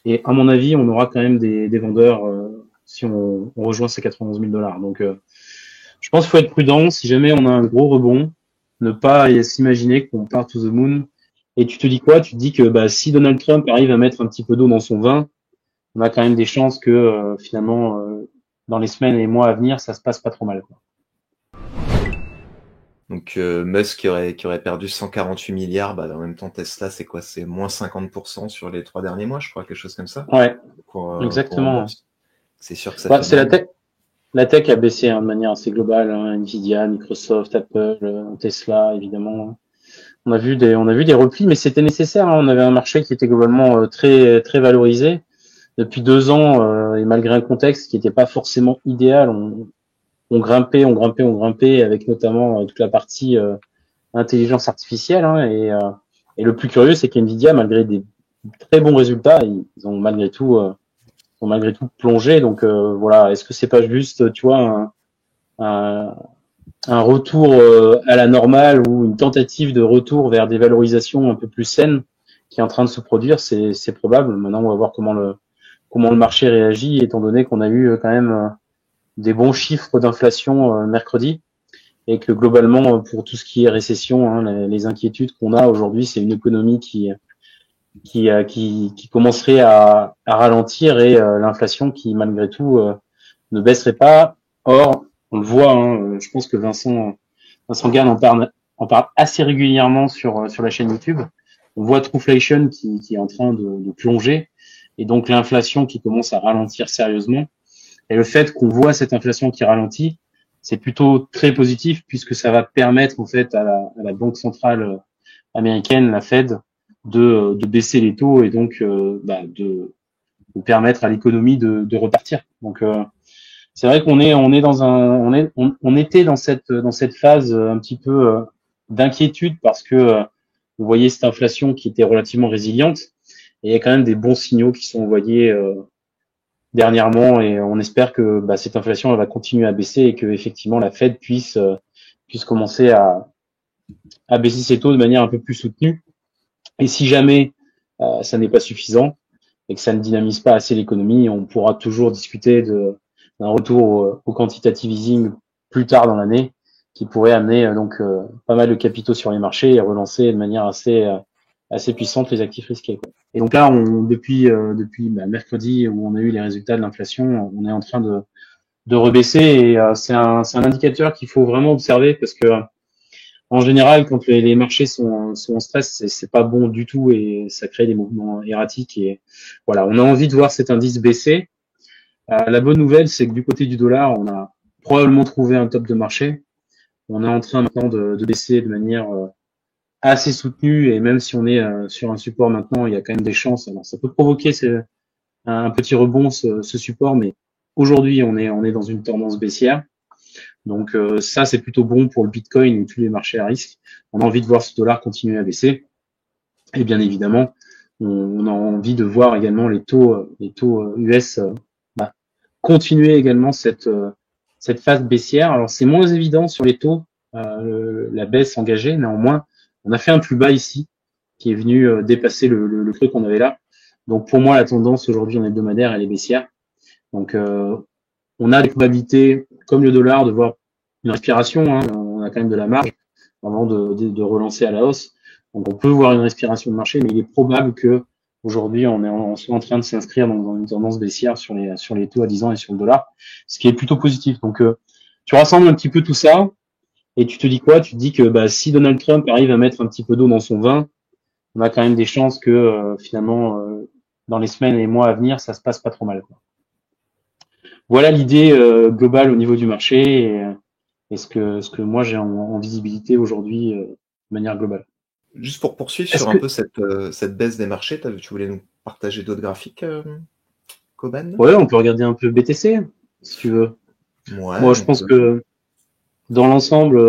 Et à mon avis, on aura quand même des vendeurs si on rejoint ces 91 000 dollars. Donc, je pense qu'il faut être prudent. Si jamais on a un gros rebond, ne pas s'imaginer qu'on part to the moon. Et tu te dis quoi? Tu te dis que bah, si Donald Trump arrive à mettre un petit peu d'eau dans son vin, on a quand même des chances que finalement, dans les semaines et les mois à venir, ça se passe pas trop mal, quoi. Donc Musk qui aurait perdu 148 milliards, bah en même temps Tesla c'est quoi? C'est moins 50% sur les 3 derniers mois, je crois, quelque chose comme ça, Ouais, pour en exactement. bourse. C'est sûr que ça Bah, fait c'est la mal. tech. La tech a baissé de manière assez globale, hein. Nvidia, Microsoft, Apple, Tesla, évidemment. On a vu des replis, mais c'était nécessaire, hein. On avait un marché qui était globalement très très valorisé depuis 2 ans, et malgré un contexte qui n'était pas forcément idéal, on grimpait, on grimpait, on grimpait, avec notamment toute la partie intelligence artificielle, hein. Et le plus curieux, c'est qu'Nvidia, malgré des très bons résultats, ils ont malgré tout plongé. Donc voilà, est-ce que c'est pas juste, tu vois, un, un retour à la normale ou une tentative de retour vers des valorisations un peu plus saines qui est en train de se produire? C'est probable. Maintenant, on va voir comment le marché réagit, étant donné qu'on a eu quand même des bons chiffres d'inflation mercredi, et que globalement, pour tout ce qui est récession, hein, les inquiétudes qu'on a aujourd'hui, c'est une économie qui commencerait à ralentir, et l'inflation qui, malgré tout, ne baisserait pas. Or, on le voit, hein, je pense que Vincent Gann en parle assez régulièrement sur la chaîne YouTube. On voit Trueflation qui est en train de plonger, et donc l'inflation qui commence à ralentir sérieusement. Et le fait qu'on voit cette inflation qui ralentit, c'est plutôt très positif, puisque ça va permettre en fait à la Banque centrale américaine, la Fed, de baisser les taux, et donc de permettre à l'économie de repartir. Donc c'est vrai on est dans on était dans cette phase un petit peu d'inquiétude, parce que on voyait cette inflation qui était relativement résiliente, et il y a quand même des bons signaux qui sont envoyés dernièrement, et on espère que bah, cette inflation elle va continuer à baisser, et que effectivement la Fed puisse commencer à baisser ses taux de manière un peu plus soutenue. Et si jamais ça n'est pas suffisant et que ça ne dynamise pas assez l'économie, on pourra toujours discuter d'un retour au quantitative easing plus tard dans l'année, qui pourrait amener pas mal de capitaux sur les marchés et relancer de manière assez puissante les actifs risqués, quoi. Et donc là, depuis mercredi, où on a eu les résultats de l'inflation, on est en train de rebaisser, et c'est un indicateur qu'il faut vraiment observer, parce que en général, quand les marchés sont en stress, c'est pas bon du tout, et ça crée des mouvements erratiques. Et voilà, on a envie de voir cet indice baisser. La bonne nouvelle, c'est que du côté du dollar, on a probablement trouvé un top de marché. On est en train maintenant de baisser de manière assez soutenue, et même si on est sur un support maintenant, il y a quand même des chances. Alors, ça peut provoquer un petit rebond, ce support, mais aujourd'hui, on est dans une tendance baissière. Donc ça, c'est plutôt bon pour le Bitcoin et tous les marchés à risque. On a envie de voir ce dollar continuer à baisser. Et bien évidemment, on a envie de voir également les taux US bah, continuer également cette phase baissière. Alors c'est moins évident sur les taux, la baisse engagée. Néanmoins, on a fait un plus bas ici, qui est venu dépasser le creux qu'on avait là. Donc pour moi, la tendance aujourd'hui en hebdomadaire, elle est baissière. Donc on a des probabilités, comme le dollar, de voir une respiration, hein. On a quand même de la marge avant de relancer à la hausse. Donc on peut voir une respiration de marché, mais il est probable que aujourd'hui on soit en train de s'inscrire dans une tendance baissière sur les taux à 10 ans et sur le dollar, ce qui est plutôt positif. Donc tu rassembles un petit peu tout ça, et tu te dis quoi? Tu te dis que bah, si Donald Trump arrive à mettre un petit peu d'eau dans son vin, on a quand même des chances que finalement dans les semaines et les mois à venir, ça se passe pas trop mal, quoi. Voilà l'idée globale au niveau du marché, et ce que moi j'ai en visibilité aujourd'hui de manière globale. Juste pour poursuivre Est-ce sur un que peu cette baisse des marchés, tu voulais nous partager d'autres graphiques, Coban? Ouais, on peut regarder un peu BTC si tu veux. Ouais, Moi, je on pense peut. que dans l'ensemble,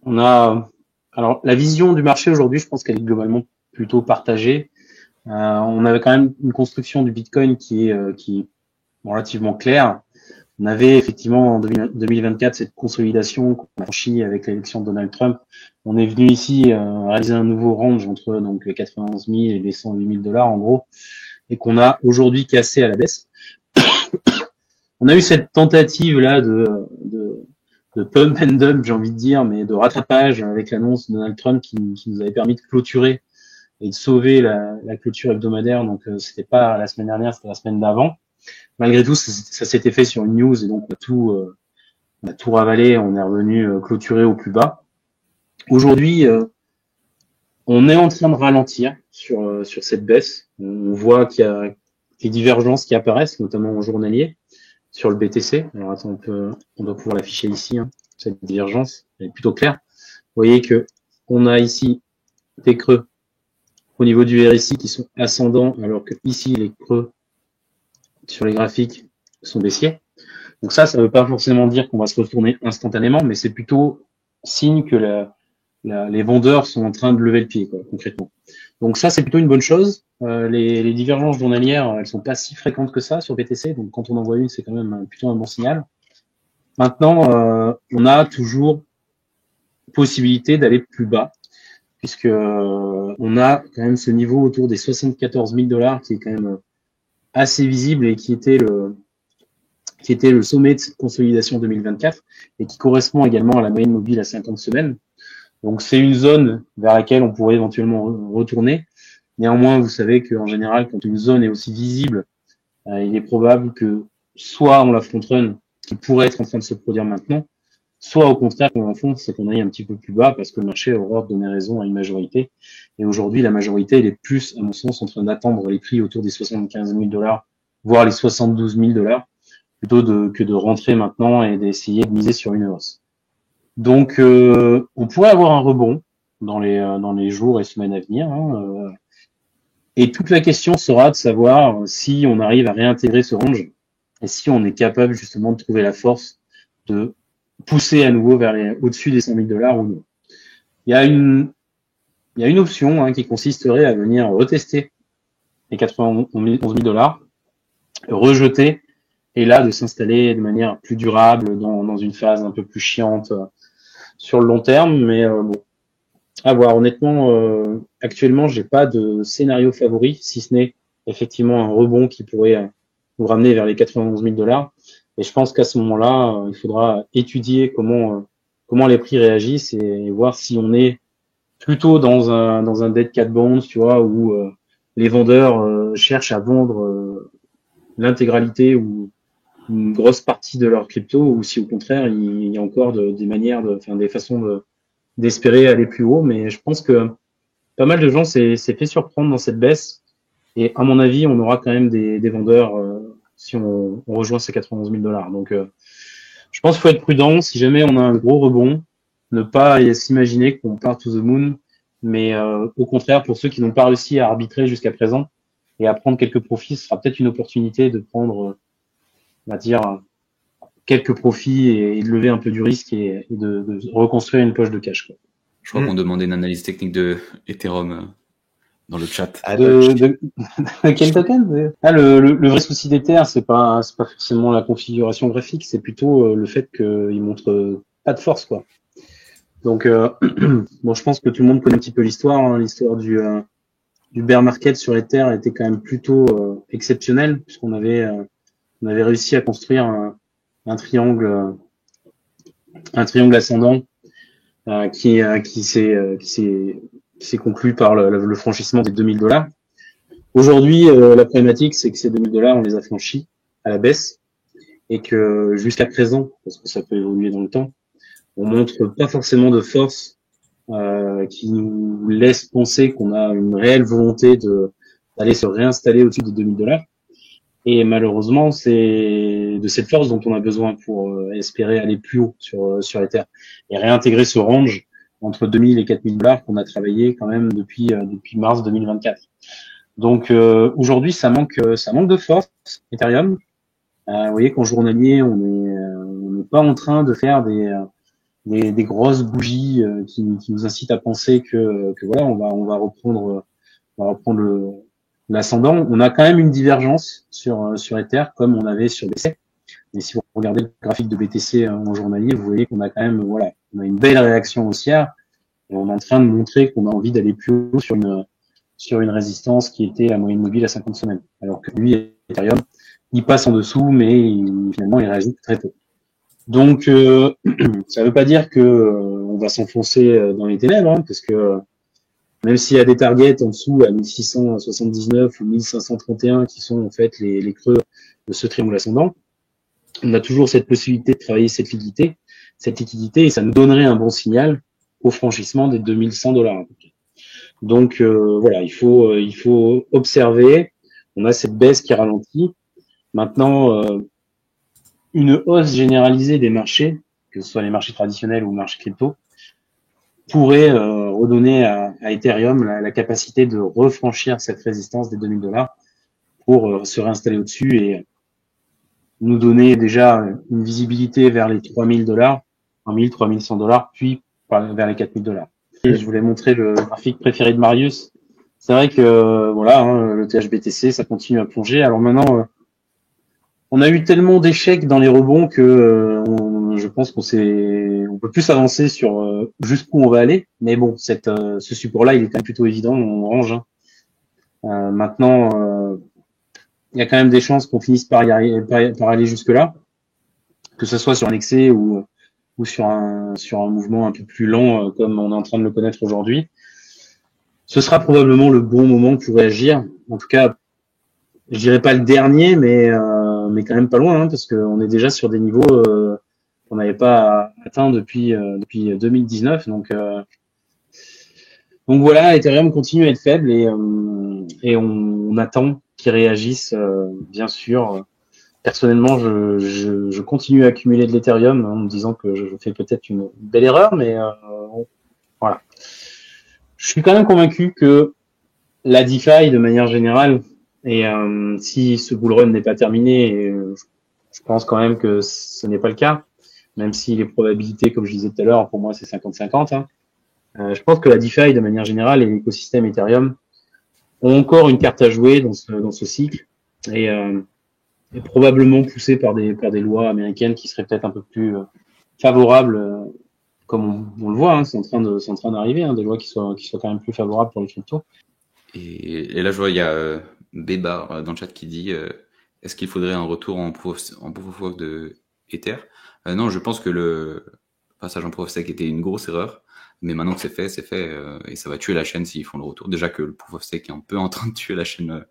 on a alors la vision du marché aujourd'hui, je pense qu'elle est globalement plutôt partagée. On avait quand même une construction du Bitcoin qui est relativement claire. On avait effectivement en 2024 cette consolidation qu'on a franchie avec l'élection de Donald Trump. On est venu ici réaliser un nouveau range entre donc les 91 000 et les 108 000 dollars en gros. et qu'on a aujourd'hui cassé à la baisse. On a eu cette tentative là de pump and dump, j'ai envie de dire, mais de rattrapage avec l'annonce de Donald Trump qui nous avait permis de clôturer et de sauver la clôture hebdomadaire. Donc c'était pas la semaine dernière, c'était la semaine d'avant. Malgré tout, ça s'était fait sur une news et donc on a tout ravalé, on est revenu clôturer au plus bas. Aujourd'hui, on est en train de ralentir sur cette baisse. On voit qu'il y a des divergences qui apparaissent, notamment en journalier, sur le BTC. Alors attends, on doit pouvoir l'afficher ici, hein, cette divergence, elle est plutôt claire. Vous voyez que on a ici des creux au niveau du RSI qui sont ascendants, alors que ici les creux sur les graphiques sont baissiers. Donc ça veut pas forcément dire qu'on va se retourner instantanément, mais c'est plutôt signe que les vendeurs sont en train de lever le pied, quoi, concrètement. Donc ça, c'est plutôt une bonne chose. Les divergences journalières, elles sont pas si fréquentes que ça sur BTC, donc quand on en voit une, c'est quand même plutôt un bon signal. Maintenant, on a toujours possibilité d'aller plus bas, puisque on a quand même ce niveau autour des 74 000 $ qui est quand même assez visible et qui était le sommet de cette consolidation 2024 et qui correspond également à la moyenne mobile à 50 semaines. Donc c'est une zone vers laquelle on pourrait éventuellement retourner. Néanmoins, vous savez qu'en général, quand une zone est aussi visible, il est probable que soit on la front-run, qui pourrait être en train de se produire maintenant, soit au contraire qu'on l'enfonce et qu'on aille un petit peu plus bas parce que le marché aura donné raison à une majorité. Et aujourd'hui, la majorité, elle est plus, à mon sens, en train d'attendre les prix autour des 75 000 $, voire les 72 000 $, plutôt que de rentrer maintenant et d'essayer de miser sur une hausse. Donc, on pourrait avoir un rebond dans les jours et semaines à venir. Hein, et toute la question sera de savoir si on arrive à réintégrer ce range et si on est capable justement de trouver la force de pousser à nouveau vers au-dessus des 100 000 $ ou non. Il y a une option qui consisterait à venir retester les 91 000 $, rejeter et là de s'installer de manière plus durable dans une phase un peu plus chiante sur le long terme, mais bon, à voir. Honnêtement, actuellement, j'ai pas de scénario favori, si ce n'est effectivement un rebond qui pourrait nous ramener vers les 91 000 $. Et je pense qu'à ce moment-là, il faudra étudier comment les prix réagissent et voir si on est plutôt dans un dead cat bond, tu vois, où les vendeurs cherchent à vendre l'intégralité ou une grosse partie de leur crypto, ou si au contraire il y a encore des façons d'espérer aller plus haut. Mais je pense que pas mal de gens s'est fait surprendre dans cette baisse, et à mon avis on aura quand même des vendeurs si on rejoint ces 91 000 $. Donc je pense qu'il faut être prudent. Si jamais on a un gros rebond, ne pas s'imaginer qu'on part to the moon, mais au contraire, pour ceux qui n'ont pas réussi à arbitrer jusqu'à présent et à prendre quelques profits, ce sera peut-être une opportunité de prendre, on va dire, quelques profits et de lever un peu du risque et de reconstruire une poche de cash, quoi. Je crois qu'on demandait une analyse technique de Ethereum dans le chat. De quel token? Le vrai souci d'Ether, c'est pas forcément la configuration graphique, c'est plutôt le fait qu'il montre pas de force, quoi. Donc bon, je pense que tout le monde connaît un petit peu l'histoire, hein. L'histoire du bear market sur Ether était quand même plutôt exceptionnelle, puisqu'on avait réussi à construire un triangle ascendant qui s'est conclu par le franchissement des 2000 $. Aujourd'hui, la problématique, c'est que ces 2000 $, on les a franchis à la baisse et que jusqu'à présent, parce que ça peut évoluer dans le temps, on montre pas forcément de force qui nous laisse penser qu'on a une réelle volonté d'aller se réinstaller au-dessus des 2000 $. Et malheureusement, c'est de cette force dont on a besoin pour espérer aller plus haut sur Ether et réintégrer ce range entre 2000 et 4000 $ qu'on a travaillé quand même depuis mars 2024. Donc aujourd'hui, ça manque de force, Ethereum. Vous voyez qu'en journalier, on n'est pas en train de faire des grosses bougies qui nous incitent à penser que voilà, on va reprendre l'ascendant. On a quand même une divergence sur Ether comme on avait sur BTC. Mais si vous regardez le graphique de BTC en journalier, vous voyez qu'on a quand même on a une belle réaction haussière et on est en train de montrer qu'on a envie d'aller plus haut sur sur une résistance qui était la moyenne mobile à 50 semaines. Alors que lui, Ethereum, il passe en dessous, mais finalement, il réagit très peu. Donc, ça ne veut pas dire que on va s'enfoncer dans les ténèbres, hein, parce que même s'il y a des targets en dessous à 1679 ou 1531 qui sont en fait les creux de ce triangle ascendant, on a toujours cette possibilité de travailler cette liquidité, et ça nous donnerait un bon signal au franchissement des 2100 $. Donc voilà, il faut observer. On a cette baisse qui ralentit. Maintenant, une hausse généralisée des marchés, que ce soit les marchés traditionnels ou les marchés crypto, pourrait redonner à Ethereum la capacité de refranchir cette résistance des 2000 $ pour se réinstaller au-dessus et nous donner déjà une visibilité vers les 3000 $, 3000, 3100 $, puis vers les 4000 $. Et je voulais montrer le graphique préféré de Marius. C'est vrai que voilà, hein, le THBTC, ça continue à plonger. Alors maintenant, on a eu tellement d'échecs dans les rebonds que je pense on peut plus avancer sur jusqu'où on va aller. Mais bon, ce support-là, il est quand même plutôt évident, on range. Hein. Maintenant, il y a quand même des chances qu'on finisse par par aller jusque-là, que ce soit sur un excès ou sur un mouvement un peu plus lent comme on est en train de le connaître aujourd'hui. Ce sera probablement le bon moment pour réagir. En tout cas, je dirais pas le dernier, mais quand même pas loin, hein, parce qu'on est déjà sur des niveaux qu'on n'avait pas atteint depuis 2019. Donc voilà, Ethereum continue à être faible et on attend qu'il réagisse, bien sûr. Personnellement, je continue à accumuler de l'Ethereum en me disant que je fais peut-être une belle erreur, mais voilà. Je suis quand même convaincu que la DeFi, de manière générale, et si ce bull run n'est pas terminé, et, je pense quand même que ce n'est pas le cas, même si les probabilités, comme je disais tout à l'heure, pour moi c'est 50-50. Hein. Je pense que la DeFi, de manière générale, et l'écosystème Ethereum ont encore une carte à jouer dans ce cycle, et probablement poussé par des lois américaines qui seraient peut-être un peu plus favorables, comme on le voit, hein, c'est en train d'arriver, hein, des lois qui soient quand même plus favorables pour les cryptos. Et là, je vois, il y a Bébar dans le chat qui dit est-ce qu'il faudrait un retour en proof of work de Ether? Non, je pense que le passage en proof of stake était une grosse erreur, mais maintenant que c'est fait, et ça va tuer la chaîne s'ils font le retour. Déjà que le proof of stake est un peu en train de tuer la chaîne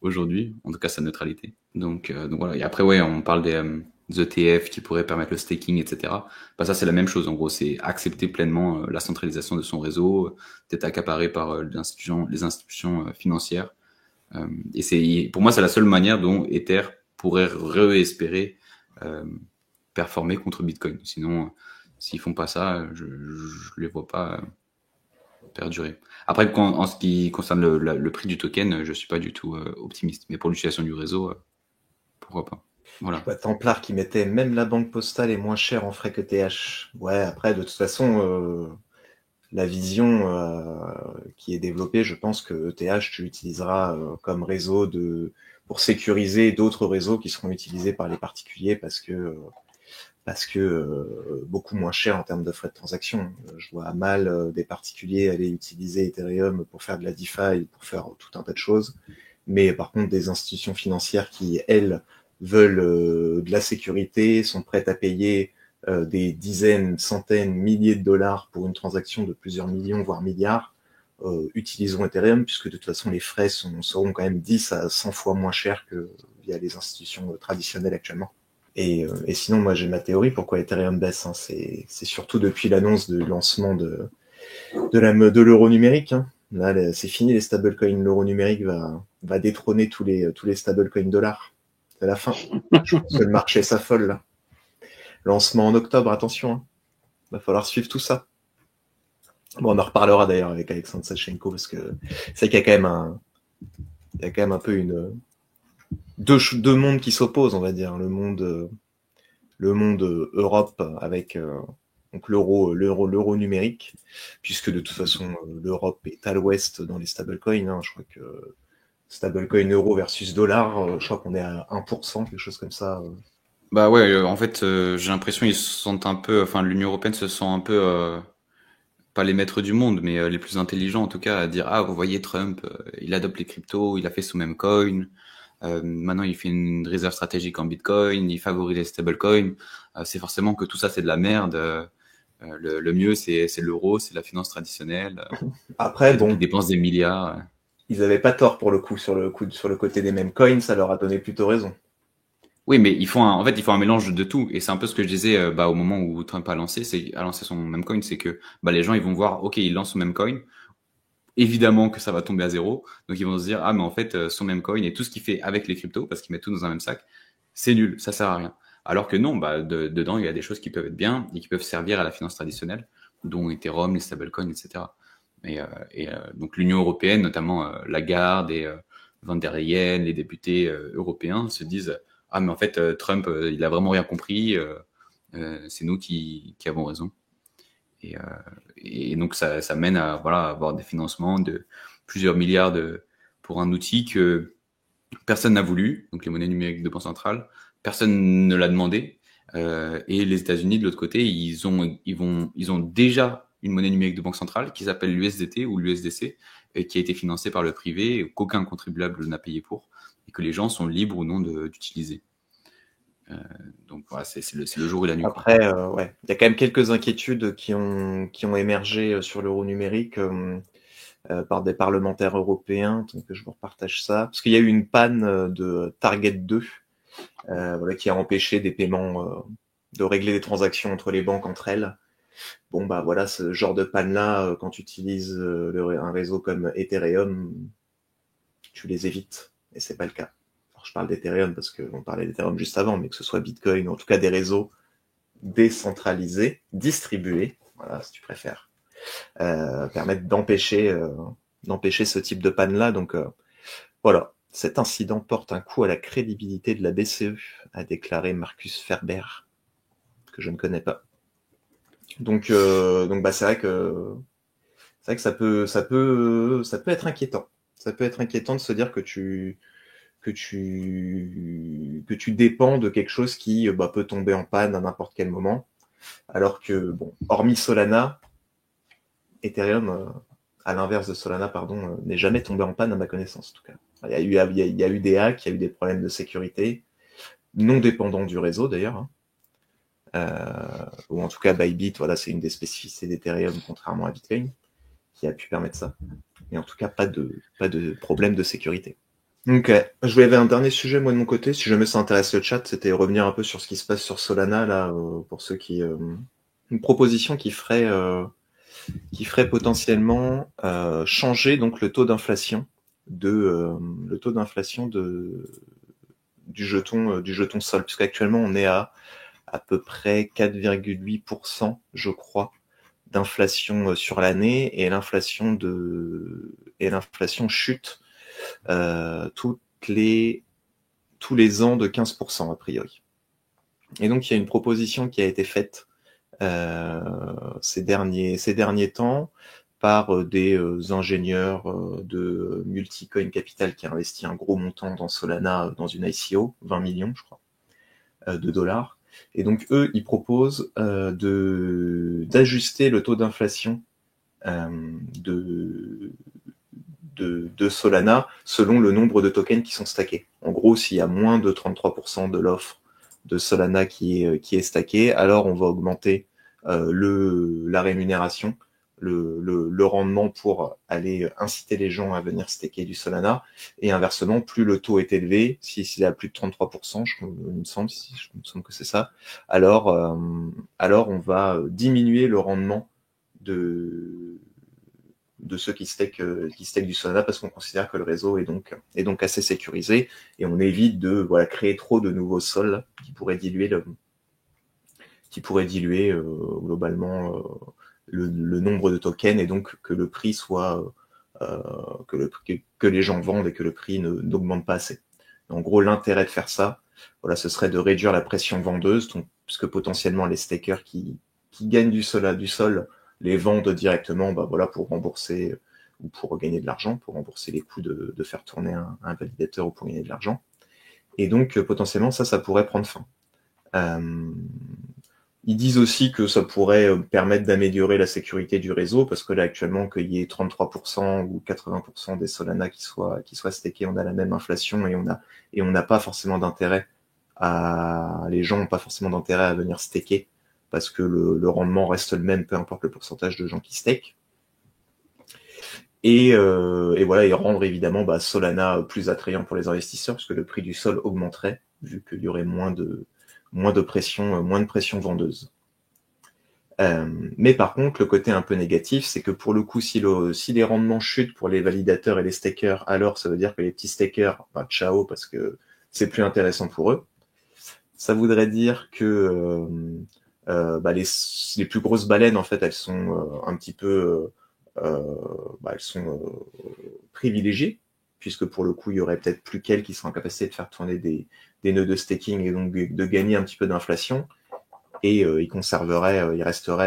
aujourd'hui, en tout cas sa neutralité. Donc voilà. Et après, ouais, on parle des ETF qui pourraient permettre le staking, etc. Bah, ça, c'est la même chose. En gros, c'est accepter pleinement la centralisation de son réseau, d'être accaparé par les institutions financières. Et pour moi, c'est la seule manière dont Ether pourrait réespérer performer contre Bitcoin. Sinon, s'ils font pas ça, je les vois pas perdurer. Après, en ce qui concerne le prix du token, je suis pas du tout optimiste. Mais pour l'utilisation du réseau, pourquoi pas. Voilà. Je vois Templar qui mettait même la banque postale est moins chère en frais que TH. Ouais, après, de toute façon, la vision qui est développée, je pense que TH, tu l'utiliseras comme réseau pour sécuriser d'autres réseaux qui seront utilisés par les particuliers parce que beaucoup moins cher en termes de frais de transaction. Je vois mal des particuliers aller utiliser Ethereum pour faire de la DeFi, pour faire tout un tas de choses. Mais par contre, des institutions financières qui, elles, veulent de la sécurité, sont prêtes à payer des dizaines, centaines, milliers de dollars pour une transaction de plusieurs millions, voire milliards, utilisons Ethereum, puisque de toute façon, les frais seront quand même 10 à 100 fois moins chers que via les institutions traditionnelles actuellement. Et sinon, moi, j'ai ma théorie pourquoi Ethereum baisse. Hein. C'est surtout depuis l'annonce du lancement de l'euro numérique. Hein. Là, c'est fini les stablecoins. L'euro numérique va détrôner tous les stablecoins dollars. C'est la fin. Je pense que le marché s'affole là. Lancement en octobre, attention. Hein. Va falloir suivre tout ça. Bon, on en reparlera d'ailleurs avec Alexandre Sachenko parce que c'est qu'il y a quand même un peu deux mondes qui s'opposent, on va dire. Le monde Europe avec donc l'euro numérique, puisque de toute façon l'Europe est à l'ouest dans les stablecoins. Hein. Je crois que stablecoin euro versus dollar, je crois qu'on est à 1%, quelque chose comme ça. Bah ouais, en fait, j'ai l'impression ils se sentent un peu, enfin l'Union européenne se sent un peu pas les maîtres du monde, mais les plus intelligents en tout cas, à dire ah vous voyez Trump, il adopte les cryptos, il a fait son même coin, maintenant il fait une réserve stratégique en Bitcoin, il favorise les stablecoins. C'est forcément que tout ça c'est de la merde. Le mieux c'est l'euro, c'est la finance traditionnelle. Après, Qui bon, dépense des milliards. ils avaient pas tort pour le coup sur le côté des mêmes coins, ça leur a donné plutôt raison. Oui, mais en fait, ils font un mélange de tout. Et c'est un peu ce que je disais au moment où Trump a lancé son même coin, c'est que les gens ils vont voir, ok, il lance son même coin. Évidemment que ça va tomber à zéro. Donc ils vont se dire, ah mais en fait, son même coin et tout ce qu'il fait avec les cryptos, parce qu'ils mettent tout dans un même sac, c'est nul, ça sert à rien. Alors que non, dedans, il y a des choses qui peuvent être bien et qui peuvent servir à la finance traditionnelle, dont Ethereum, les stablecoins, etc. Donc l'Union européenne, notamment Lagarde et Van der Leyen, les députés européens se disent, ah mais en fait Trump, il a vraiment rien compris, c'est nous qui avons raison. Et donc ça mène à avoir des financements de plusieurs milliards pour un outil que personne n'a voulu, donc les monnaies numériques de banque centrale, personne ne l'a demandé. Et les États-Unis de l'autre côté, ils ont déjà une monnaie numérique de banque centrale qui s'appelle l'USDT ou l'USDC, et qui a été financée par le privé, qu'aucun contribuable n'a payé pour, et que les gens sont libres ou non d'utiliser. Donc voilà, c'est le jour et la nuit. Après, ouais, il y a quand même quelques inquiétudes qui ont émergé sur l'euro numérique par des parlementaires européens. Donc je vous repartage ça parce qu'il y a eu une panne de Target 2, qui a empêché des paiements, de régler des transactions entre les banques entre elles. Bon bah voilà, ce genre de panne-là, quand tu utilises un réseau comme Ethereum, tu les évites, et c'est pas le cas. Alors, je parle d'Ethereum parce qu'on parlait d'Ethereum juste avant, mais que ce soit Bitcoin ou en tout cas des réseaux décentralisés, distribués, voilà, si tu préfères, permettent d'empêcher ce type de panne-là. Donc voilà, cet incident porte un coup à la crédibilité de la BCE, a déclaré Markus Ferber, que je ne connais pas. Donc bah c'est vrai que ça peut être inquiétant. Ça peut être inquiétant de se dire que tu dépends de quelque chose qui peut tomber en panne à n'importe quel moment. Alors que, bon, hormis Solana, Ethereum, à l'inverse de Solana, pardon, n'est jamais tombé en panne à ma connaissance, en tout cas. Il y a eu des hacks, il y a eu des problèmes de sécurité, non dépendants du réseau d'ailleurs, hein. Ou en tout cas Bybit, voilà, c'est une des spécificités d'Ethereum, contrairement à Bitcoin, qui a pu permettre ça. Mais en tout cas, pas de problème de sécurité. Ok, je voulais avoir un dernier sujet moi de mon côté, si jamais ça intéresse le chat, c'était revenir un peu sur ce qui se passe sur Solana là, pour ceux qui une proposition qui ferait potentiellement changer donc le taux d'inflation du jeton Sol, puisqu'actuellement on est à peu près 4,8%, je crois, d'inflation sur l'année, et l'inflation chute tous les ans de 15% a priori. Et donc il y a une proposition qui a été faite ces derniers temps par des ingénieurs de Multicoin Capital qui a investi un gros montant dans Solana dans une ICO, 20 millions je crois, de dollars. Et donc eux, ils proposent d'ajuster le taux d'inflation de Solana selon le nombre de tokens qui sont stackés. En gros, s'il y a moins de 33% de l'offre de Solana qui est stackée, alors on va augmenter la rémunération, le rendement pour aller inciter les gens à venir stacker du Solana. Et inversement, plus le taux est élevé, s'il est à plus de 33%, il me semble que c'est ça, alors on va diminuer le rendement de ceux qui stake du Solana, parce qu'on considère que le réseau est donc assez sécurisé, et on évite de créer trop de nouveaux sols qui pourraient diluer globalement le nombre de tokens, et donc que le prix soit que les gens vendent et que le prix n'augmente pas assez. En gros, l'intérêt de faire ça, ce serait de réduire la pression vendeuse, donc puisque potentiellement les stakers qui gagnent du sol les vendent directement pour rembourser ou pour gagner de l'argent, pour rembourser les coûts de faire tourner un validateur ou pour gagner de l'argent. Et donc potentiellement ça pourrait prendre fin. Ils disent aussi que ça pourrait permettre d'améliorer la sécurité du réseau, parce que là actuellement qu'il y ait 33% ou 80% des Solana qui soient stakés, on a la même inflation et on n'a pas forcément d'intérêt les gens n'ont pas forcément d'intérêt à venir staker, parce que le rendement reste le même, peu importe le pourcentage de gens qui stake. Et voilà, et rendre évidemment Solana plus attrayant pour les investisseurs, parce que le prix du sol augmenterait, vu qu'il y aurait moins de pression vendeuse. Mais par contre, le côté un peu négatif, c'est que pour le coup, si les rendements chutent pour les validateurs et les stakers, alors ça veut dire que les petits stakers, ciao, parce que c'est plus intéressant pour eux. Ça voudrait dire que les plus grosses baleines, en fait, elles sont un petit peu elles sont privilégiées, puisque pour le coup, il y aurait peut-être plus qu'elles qui seraient en capacité de faire tourner des nœuds de staking et donc de gagner un petit peu d'inflation. Et ils resteraient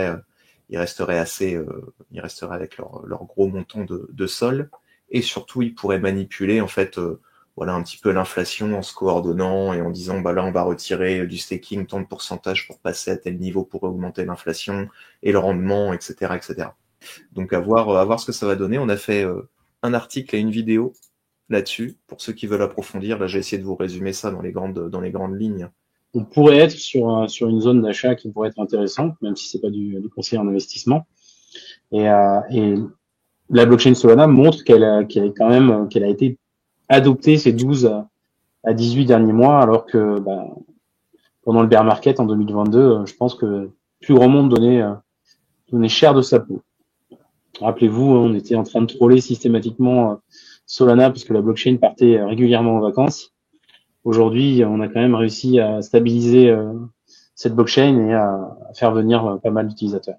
avec leur gros montant de sol. Et surtout, ils pourraient manipuler en fait un petit peu l'inflation en se coordonnant et en disant là on va retirer du staking tant de pourcentage pour passer à tel niveau pour augmenter l'inflation et le rendement, etc. Donc à voir ce que ça va donner. On a fait un article et une vidéo là-dessus pour ceux qui veulent approfondir. Là j'ai essayé de vous résumer ça dans les grandes lignes. On pourrait être sur une zone d'achat qui pourrait être intéressante, même si c'est pas du conseil en investissement. Et la blockchain Solana montre qu'elle a été adoptée ces 12 à 18 derniers mois, alors que pendant le bear market en 2022, je pense que plus grand monde donnait cher de sa peau. Rappelez-vous, on était en train de troller systématiquement Solana parce que la blockchain partait régulièrement en vacances. Aujourd'hui, on a quand même réussi à stabiliser cette blockchain et à faire venir pas mal d'utilisateurs.